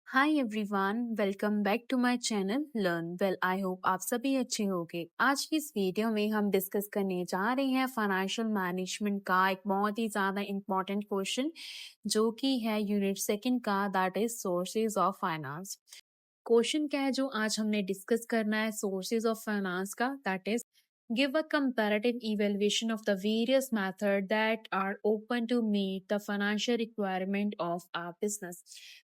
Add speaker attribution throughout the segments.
Speaker 1: Hi everyone, welcome back to my channel Learn Well. I hope आप सभी अच्छे होंगे। आज की इस वीडियो में हम डिस्कस करने जा रहे हैं फाइनेंशियल मैनेजमेंट का एक बहुत ही ज़्यादा इम्पोर्टेंट क्वेश्चन जो कि है यूनिट सेकंड का, that is sources of finance. Question क्या है जो आज हमने डिस्कस करना है सोर्सेज ऑफ फाइनेंस का, that is give a comparative evaluation of the various methods that are open to meet the financial requirement of our business।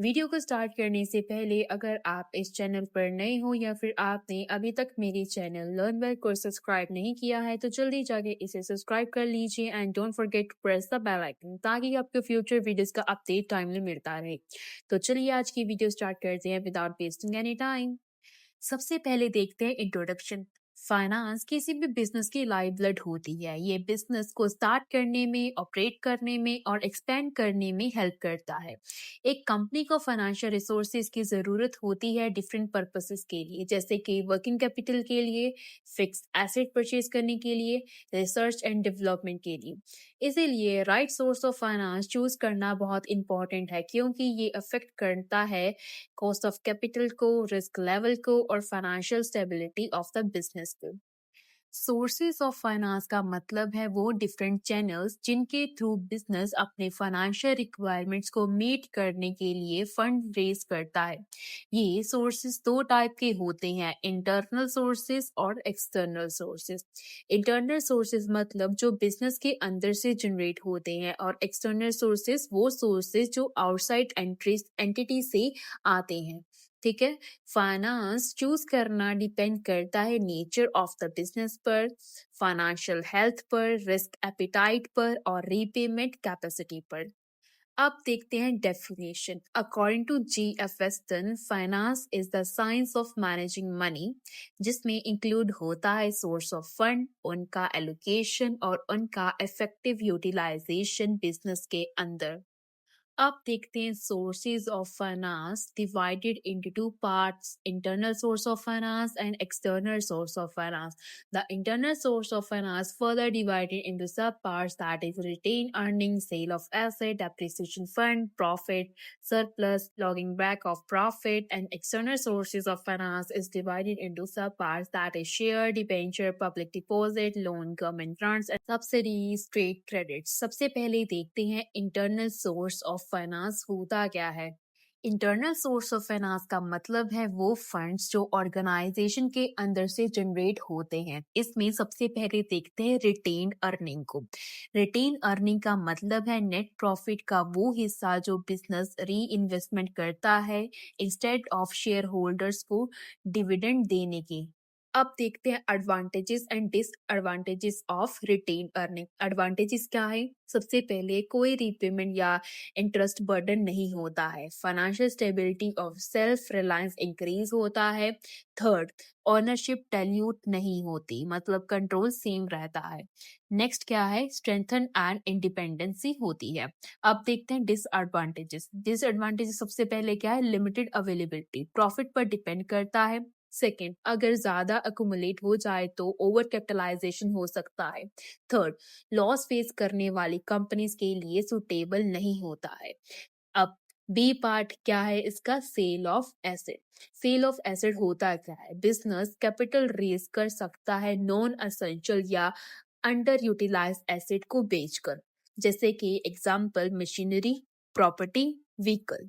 Speaker 1: Video को start करने से पहले अगर आप इस चैनल पर नए हो या फिर आपने अभी तक मेरे चैनल लर्न वेल को सब्सक्राइब नहीं किया है तो जल्दी जाके इसे सब्सक्राइब कर लीजिए and don't forget to press the bell icon ताकि आपको फ्यूचर वीडियोस का अपडेट टाइमली मिलता रहे। तो चलिए आज की वीडियो स्टार्ट करते हैं विदाउट वेस्टिंग एनी टाइम। सबसे पहले देखते हैं इंट्रोडक्शन। फाइनेंस किसी भी बिजनेस की लाइफ ब्लड होती है। ये बिजनेस को स्टार्ट करने में, ऑपरेट करने में और एक्सपेंड करने में हेल्प करता है। एक कंपनी को फाइनेंशियल रिसोर्सेज की ज़रूरत होती है डिफरेंट पर्पसेस के लिए, जैसे कि वर्किंग कैपिटल के लिए, फिक्स्ड एसेट परचेज करने के लिए, रिसर्च एंड डेवलपमेंट के लिए। इसीलिए right source of finance choose करना बहुत इंपॉर्टेंट है क्योंकि ये अफेक्ट करता है कॉस्ट ऑफ कैपिटल को, रिस्क लेवल को और financial stability of the business को। सोर्सेज ऑफ फाइनेंस का मतलब है वो डिफरेंट चैनल्स जिनके थ्रू बिजनेस अपने फाइनेंशियल रिक्वायरमेंट्स को मीट करने के लिए फंड रेज करता है। ये सोर्सेज दो टाइप के होते हैं, इंटरनल सोर्सेज और एक्सटर्नल सोर्सेज। इंटरनल सोर्सेज मतलब जो बिजनेस के अंदर से जनरेट होते हैं और एक्सटर्नल सोर्सेज वो सोर्सेज जो आउटसाइड एंटिटी से आते हैं। ठीक है। फाइनेंस चूज करना डिपेंड करता है नेचर ऑफ द बिजनेस पर, फाइनेंशियल हेल्थ पर, रिस्क एपिटाइट पर और रीपेमेंट कैपेसिटी पर। अब देखते हैं डेफिनेशन। अकॉर्डिंग टू GFS टन, finance is the science of managing money, जिसमें इंक्लूड होता है सोर्स ऑफ फंड, उनका एलोकेशन और उनका इफेक्टिव यूटिलाइजेशन बिजनेस के अंदर। अब देखते हैं sources of finance divided into two parts, internal source of finance and external source of finance. The internal source of finance further divided into sub parts, that is retained earnings, sale of asset, depreciation fund, profit, surplus, logging back of profit, and external sources of finance is divided into sub parts, that is share, debenture, public deposit, loan, government grants and subsidies, trade credits। सबसे पहले देखते हैं internal source of finance होता क्या है। Internal source of finance का मतलब है वो फंड्स जो ऑर्गेनाइजेशन के अंदर से जनरेट होते हैं। इसमें सबसे पहले देखते हैं रिटेन्ड अर्निंग को। रिटेन अर्निंग का मतलब है नेट प्रॉफिट का वो हिस्सा जो बिजनेस री इन्वेस्टमेंट करता है इंस्टेड ऑफ शेयर होल्डर्स को डिविडेंड देने की। अब देखते हैं advantages and disadvantages of retain earning. Advantages क्या है? सबसे पहले कोई रीपेमेंट या इंटरेस्ट बर्डन नहीं होता है। Financial stability of self reliance increase होता है। थर्ड, ओनरशिप डाइल्यूट नहीं होती, मतलब कंट्रोल सेम रहता है। नेक्स्ट क्या है? स्ट्रेंथन एंड इंडिपेंडेंसी होती है। अब देखते हैं डिसएडवांटेजेस। डिसएडवांटेजेस सबसे पहले क्या है? लिमिटेड अवेलेबिलिटी, प्रॉफिट पर डिपेंड करता है। सेकेंड, अगर ज्यादा अकुमुलेट हो जाए तो ओवर कैपिटलाइजेशन हो सकता है। थर्ड, लॉस फेस करने वाली कंपनीज के लिए सुटेबल नहीं होता है। अब बी पार्ट क्या है इसका? Sale of asset. Sale of asset होता क्या है? बिजनेस कैपिटल रेज कर सकता है नॉन असेंशियल या अंडर यूटिलाइज एसेट को बेचकर, जैसे कि एग्जाम्पल मशीनरी, प्रॉपर्टी, व्हीकल।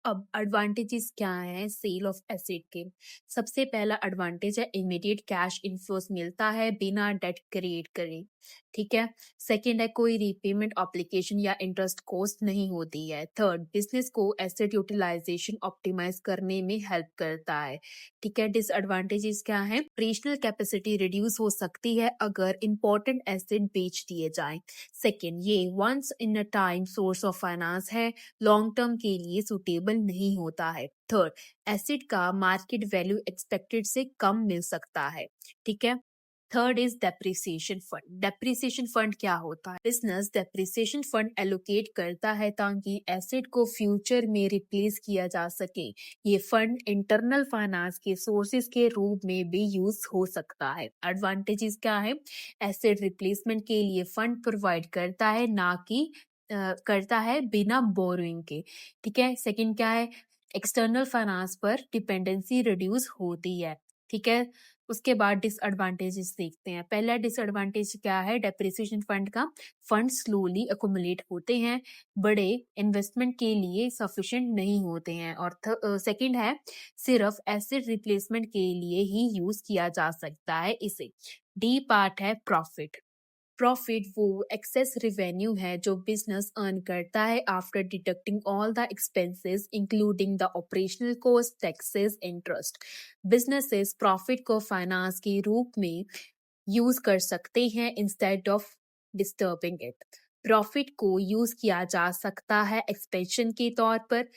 Speaker 1: अब एडवांटेजेस क्या है सेल ऑफ एसेट के? सबसे पहला एडवांटेज है इमीडिएट कैश इनफ्लोस मिलता है बिना डेट क्रिएट करे। ठीक है। सेकंड है कोई रीपेमेंट ऑब्लिगेशन या इंटरेस्ट कॉस्ट नहीं होती है। थर्ड, बिजनेस को एसेट यूटिलाइजेशन ऑप्टिमाइज करने में हेल्प करता है। ठीक है। डिसएडवांटेजेस क्या है? ऑपरेशनल कैपेसिटी रिड्यूस हो सकती है अगर इंपॉर्टेंट एसेट बेच दिए जाए। सेकेंड, ये once in a time source of finance है, लॉन्ग टर्म के लिए सुटेबल नहीं होता है। थर्ड, एसेट का मार्केट वैल्यू एक्सपेक्टेड से कम मिल सकता है। ठीक है। Third is depreciation fund. Depreciation fund क्या होता है? बिजनेस डेप्रिसिएशन फंड एलोकेट करता है ताकि एसेट को फ्यूचर में रिप्लेस किया जा सके। ये फंड इंटरनल फाइनेंस के सोर्सेज के रूप में भी यूज हो सकता है। एडवांटेजेस क्या है? एसेट रिप्लेसमेंट के लिए फंड प्रोवाइड करता है, ना कि करता है बिना बोरोइंग के। ठीक है। सेकंड क्या है? एक्सटर्नल फाइनेंस पर डिपेंडेंसी रिड्यूस होती है। ठीक है, उसके बाद डिसएडवांटेजेस देखते हैं। पहला डिसएडवांटेज क्या है डेप्रिसिएशन फंड का, फंड स्लोली अकोमुलेट होते हैं, बड़े इन्वेस्टमेंट के लिए सफिशिएंट नहीं होते हैं। और सेकंड है सिर्फ एसेट रिप्लेसमेंट के लिए ही यूज किया जा सकता है इसे। डी पार्ट है प्रॉफिट। प्रॉफिट वो एक्सेस रेवेन्यू है जो बिजनेस अर्न करता है after deducting all the expenses including the operational cost, taxes, interest. Businesses profit को फाइनेंस के रूप में यूज कर सकते हैं instead of disturbing it. Profit को यूज किया जा सकता है एक्सपेंशन के तौर पर,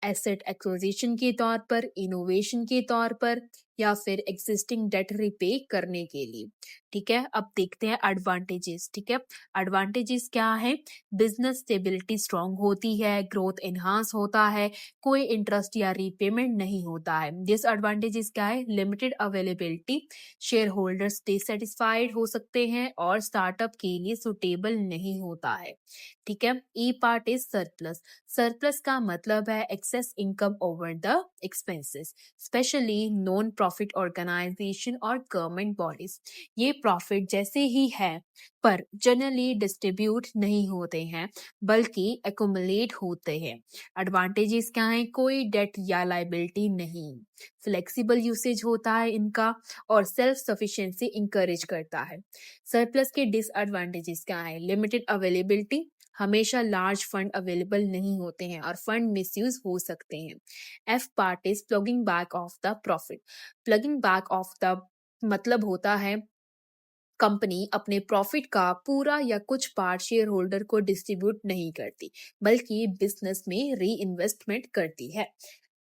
Speaker 1: एसेट एक्विजिशन के तौर पर, इनोवेशन के तौर पर, या फिर एग्जिस्टिंग डेट रिपे करने के लिए। ठीक है, अब देखते हैं एडवांटेजेस। ठीक है, एडवांटेजेस क्या है, बिजनेस स्टेबिलिटी स्ट्रांग होती है, ग्रोथ एनहांस होता है, कोई इंटरेस्ट या रीपेमेंट नहीं होता है। डिसएडवांटेजेस क्या है, limited availability, share holders dissatisfied हो सकते हैं और स्टार्टअप के लिए सुटेबल नहीं होता है। ठीक है, E part is surplus. Surplus का मतलब है excess income over the expenses, specially non profit organisation और गवर्नमेंट बॉडीज। ये प्रॉफिट जैसे ही है पर जनरली डिस्ट्रीब्यूट नहीं होते हैं बल्कि एक्युमुलेट होते हैं। एडवांटेजेस क्या हैं, कोई डेट या लाइबिलिटी नहीं, फ्लेक्सिबल यूसेज होता है इनका और सेल्फ सफिशिएंसी इंकरेज करता है। सरप्लस के डिसएडवांटेजेस क्या है, लिमिटेड अवेलेबिलिटी, हमेशा लार्ज फंड अवेलेबल नहीं होते हैं और फंड मिसयूज हो सकते हैं। F part is plugging back of the profit. Plugging back of the मतलब होता है कंपनी अपने प्रॉफिट का पूरा या कुछ पार्ट शेयर होल्डर को डिस्ट्रीब्यूट नहीं करती बल्कि बिजनेस में री इन्वेस्टमेंट करती है।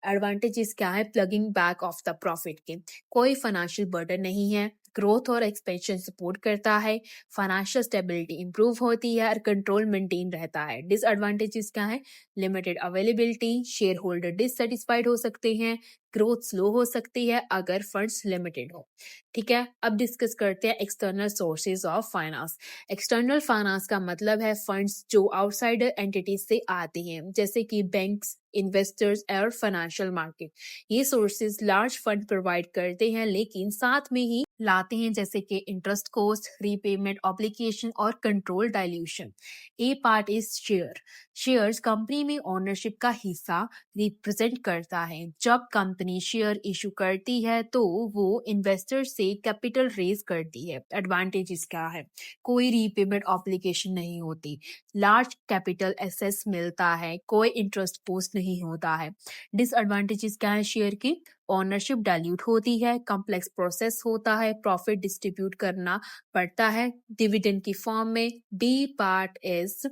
Speaker 1: एडवांटेजेस क्या है plugging back of the profit के, कोई फाइनेंशियल बर्डन नहीं है, ग्रोथ और एक्सपेंशन सपोर्ट करता है, फाइनेंशियल स्टेबिलिटी इंप्रूव होती है और कंट्रोल मेंटेन रहता है। डिसएडवांटेजेस क्या है, limited availability, share holder dissatisfied हो सकते हैं, ग्रोथ स्लो हो सकती है अगर फंड्स लिमिटेड हो। ठीक है, अब डिस्कस करते हैं external sources of finance. External finance का मतलब है फंड्स जो आउटसाइडर एंटिटीज से आते हैं जैसे कि बैंक्स, इन्वेस्टर्स और फाइनेंशियल मार्केट। ये सोर्सेज लार्ज फंड प्रोवाइड करते हैं लेकिन साथ में ही लाते हैं जैसे कि इंटरेस्ट कॉस्ट, रीपेमेंट ऑब्लिगेशन और control dilution. A part is share. Shares company में ओनरशिप का हिस्सा रिप्रेजेंट करता है। जब कंपनी शेयर इशू करती है तो वो इन्वेस्टर से कैपिटल रेज करती है। एडवांटेजेस क्या है, कोई रीपेमेंट ऑब्लिगेशन नहीं होती, लार्ज कैपिटल एसेस मिलता है, कोई इंटरेस्ट पोस्ट नहीं होता है। डिसएडवांटेजेस क्या है शेयर की, ओनरशिप डाइल्यूट होती है, कॉम्प्लेक्स प्रोसेस होता है, प्रॉफिट डिस्ट्रीब्यूट करना पड़ता है डिविडेंड की फॉर्म में। D part is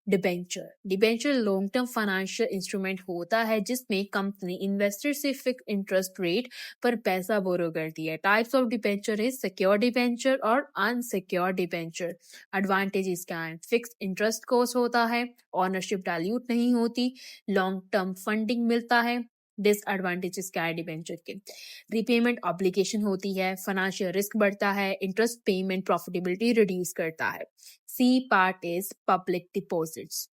Speaker 1: debenture. Debenture long term financial instrument होता है जिसमें कंपनी इन्वेस्टर से फिक्स इंटरेस्ट रेट पर पैसा बोरो करती है। Types of debenture is secure debenture और अनसिक्योर डिबेंचर। एडवांटेजेस क्या है, फिक्स इंटरेस्ट कॉस्ट होता है, ओनरशिप डाइल्यूट नहीं होती, लॉन्ग टर्म फंडिंग मिलता है। डिसएडवांटेजेस क्या है डिबेंचर के, रीपेमेंट ऑब्लिगेशन होती है, फाइनेंशियल रिस्क बढ़ता है, इंटरेस्ट पेमेंट प्रॉफिटेबिलिटी रिड्यूस करता है। C part is public deposits.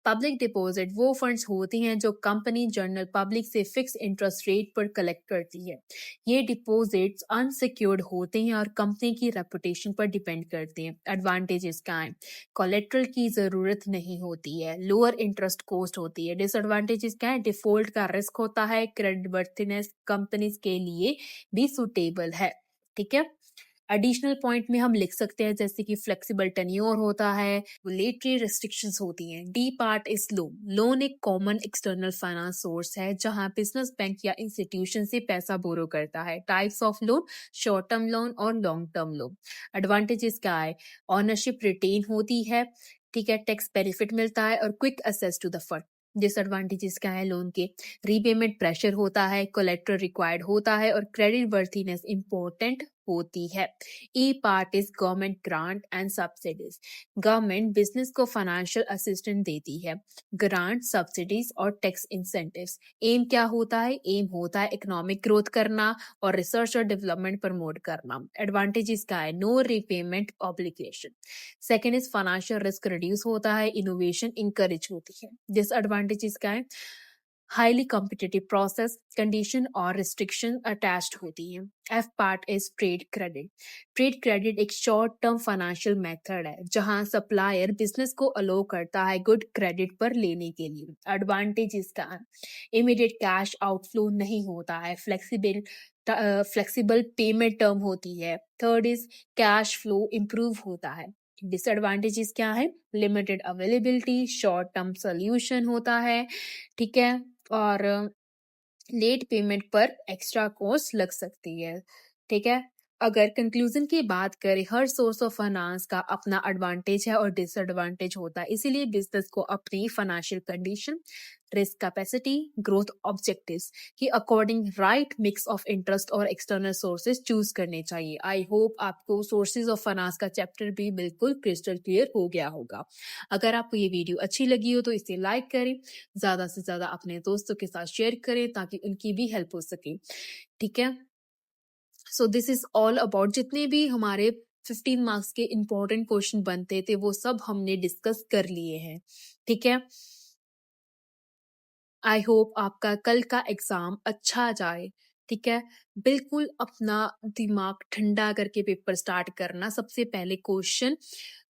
Speaker 1: Public deposit वो फंड्स होती हैं जो कंपनी जनरल पब्लिक से फिक्स इंटरेस्ट रेट पर कलेक्ट करती है। ये डिपॉजिट्स अनसिक्योर्ड होते हैं और कंपनी की रेपुटेशन पर डिपेंड करते हैं। एडवांटेजेस क्या हैं, कोलेट्रल की जरूरत नहीं होती है, लोअर इंटरेस्ट कॉस्ट होती है। डिसएडवांटेजेस क्या है, डिफॉल्ट का रिस्क होता है, क्रेडिट वर्थीनेस कंपनीज के लिए भी सुटेबल है। ठीक है, एडिशनल पॉइंट में हम लिख सकते हैं जैसे कि फ्लेक्सिबल टेन्योर होता है, रेगुलेटरी रिस्ट्रिक्शंस होती हैं। D part is loan. Loan एक कॉमन एक्सटर्नल फाइनेंस सोर्स है जहां बिजनेस बैंक या इंस्टीट्यूशन से पैसा बोरो करता है। Types of loan, short term loan और लॉन्ग टर्म लोन। एडवांटेजेस क्या है, ऑनरशिप रिटेन होती है, ठीक है, टैक्स बेनिफिट मिलता है और quick access to the fund. Disadvantages क्या है लोन के, रीपेमेंट प्रेशर होता है, कोलेट्रल रिक्वायर्ड होता है और क्रेडिट वर्थीनेस इंपॉर्टेंट होती है। E part is government grant and subsidies. Government business को फाइनेंशियल असिस्टेंस देती है, ग्रांट, सब्सिडीज और टैक्स इंसेंटिव्स। एम क्या होता है, एम होता है इकोनॉमिक ग्रोथ करना और रिसर्च और डेवलपमेंट प्रमोट करना। एडवांटेजेस क्या है, no repayment obligation. Second is financial risk reduce होता है, इनोवेशन इंकरेज होती है। डिसएडवांटेजेस क्या है, हाईली कॉम्पिटिटिव प्रोसेस, कंडीशन और रिस्ट्रिक्शन अटैच्ड होती हैं। F part is trade credit. Trade credit एक शॉर्ट टर्म फाइनेंशियल मेथड है जहां सप्लायर बिजनेस को अलो करता है गुड क्रेडिट पर लेने के लिए। एडवांटेज इसका इमीडिएट कैश आउटफ्लो नहीं होता है, फ्लेक्सिबल पेमेंट टर्म होती है। Third is cash flow improve होता है। डिसएडवांटेजेस क्या है? Limited availability, short term solution होता है, ठीक है, और लेट पेमेंट पर एक्स्ट्रा कॉस्ट लग सकती है, ठीक है। अगर कंक्लूजन की बात करें, हर सोर्स ऑफ फाइनेंस का अपना एडवांटेज है और डिसएडवांटेज होता है, इसीलिए बिजनेस को अपनी financial condition, risk capacity, growth objectives की according right mix of interest और एक्सटर्नल सोर्सेज चूज करने चाहिए। आई होप आपको सोर्सेज ऑफ फाइनेंस का चैप्टर भी बिल्कुल क्रिस्टल क्लियर हो गया होगा। अगर आपको ये वीडियो अच्छी लगी हो तो इसे लाइक करें, ज्यादा से ज्यादा अपने दोस्तों के साथ शेयर करें ताकि उनकी भी हेल्प हो सके, ठीक है। So this is all about जितने भी हमारे 15 मार्क्स के इंपॉर्टेंट क्वेश्चन बनते थे वो सब हमने डिस्कस कर लिए हैं, ठीक है। आई होप आपका कल का एग्जाम अच्छा जाए, ठीक है। बिल्कुल अपना दिमाग ठंडा करके पेपर स्टार्ट करना। सबसे पहले क्वेश्चन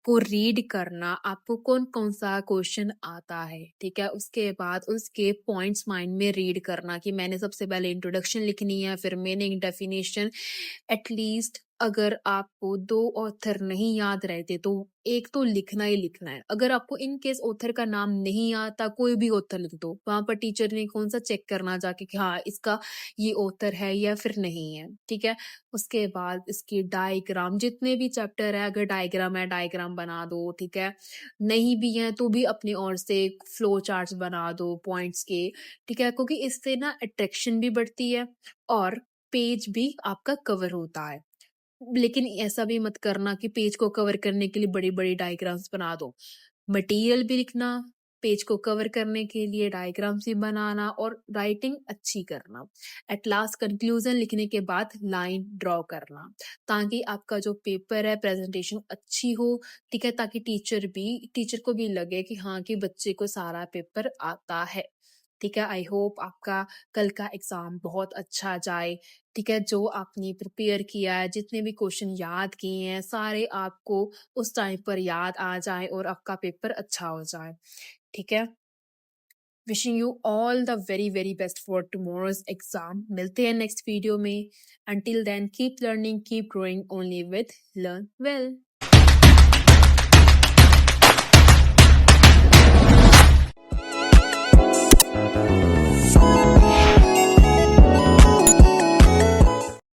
Speaker 1: को रीड करना, आपको कौन कौन सा क्वेश्चन आता है, ठीक है। उसके बाद उसके पॉइंट्स माइंड में रीड करना कि मैंने सबसे पहले इंट्रोडक्शन लिखनी है, फिर मीनिंग, डेफिनेशन। एटलीस्ट अगर आपको 2 ऑथर नहीं याद रहते तो एक तो लिखना ही लिखना है। अगर आपको इन केस ऑथर का नाम नहीं आता, कोई भी ऑथर लिख दो, वहां पर टीचर ने कौन सा चेक करना जाके कि हाँ इसका ये ऑथर है या फिर नहीं है, ठीक है। उसके बाद इसकी डायग्राम, जितने भी चैप्टर है अगर डायग्राम है डायग्राम बना दो, ठीक है। नहीं भी है तो भी अपनी ओर से फ्लो चार्ट्स बना दो पॉइंट्स के, ठीक है, क्योंकि इससे ना अट्रैक्शन भी बढ़ती है और पेज भी आपका कवर होता है। लेकिन ऐसा भी मत करना कि पेज को कवर करने के लिए बड़ी बड़ी डायग्राम्स बना दो। मटेरियल भी लिखना, पेज को कवर करने के लिए डायग्राम्स भी बनाना और राइटिंग अच्छी करना। एट लास्ट कंक्लूजन लिखने के बाद लाइन ड्रॉ करना ताकि आपका जो पेपर है प्रेजेंटेशन अच्छी हो, ठीक है, ताकि टीचर को भी लगे कि हाँ कि बच्चे को सारा पेपर आता है, ठीक है। आई होप आपका कल का एग्जाम बहुत अच्छा जाए, ठीक है। जो आपने प्रिपेयर किया है, जितने भी क्वेश्चन याद किए हैं, सारे आपको उस टाइम पर याद आ जाए और आपका पेपर अच्छा हो जाए, ठीक है। Wishing you all the very very best for tomorrow's exam. मिलते हैं नेक्स्ट वीडियो में। Until then keep learning, keep growing only with Learn well.